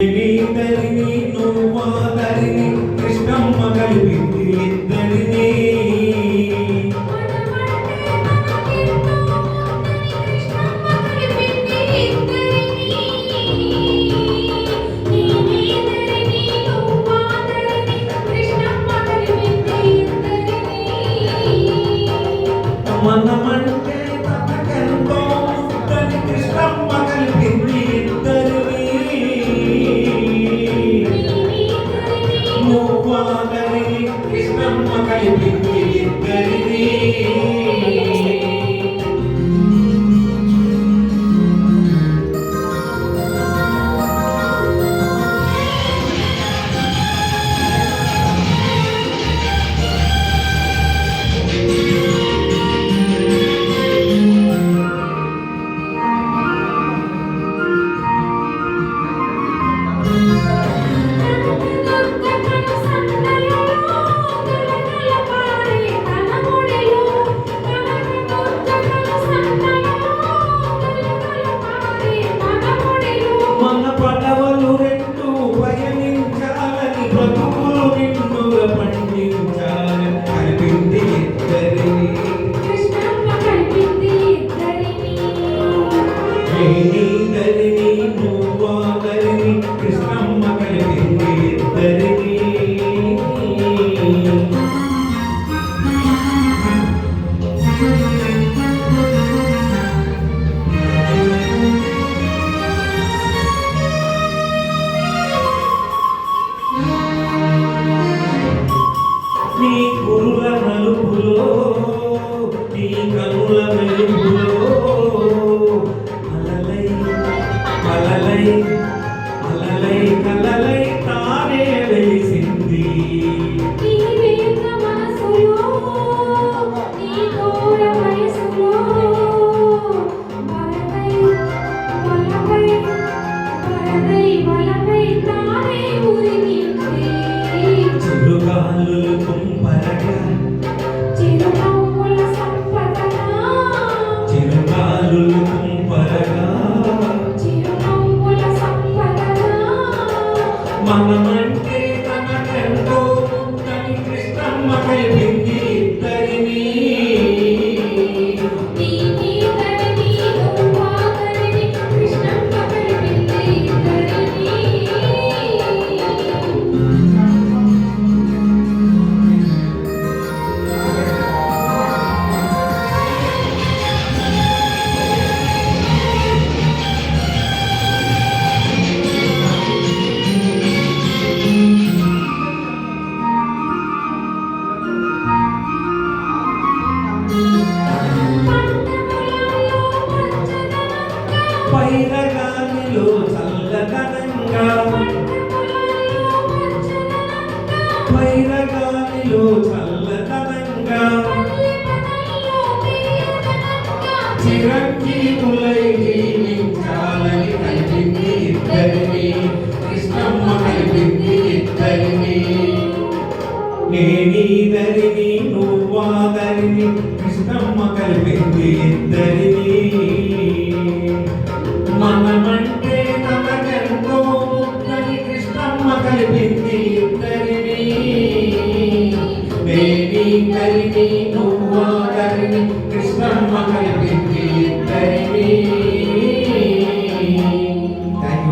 ఇద్దరిని నువ్వాదరిని కృష్ణమ్మ కలిపింది ఇద్దరిని మనమంటే తనకెంతో ముద్దని కృష్ణమ్మ కలిపింది ఇద్దరిని నువ్వాదరిని కృష్ణమ్మ కలిపింది ఇద్దరిని మన పడవలు రెండు పయనించాలని బ్రతుకులు నిన్నుగా పండించాలని కలిపింది ఇద్దరిని నేనిద్దరిని నువ్వాదరిని కృష్ణమ్మ కలిపింది ఇద్దరిని నీ గురుల నలుపులో నీ కనుల వెలుపులో అలలై అలలై అలలై కలలై తానే వెలిసింది చిరుగాలులు కుంపరగా చిరుగాలులు కుంపరగా మనమంటే తనకెంతో ముద్దని కృష్ణమ్మ కలిపింది ఇద్దరిని పైరగాలిలో చల్లదనంగా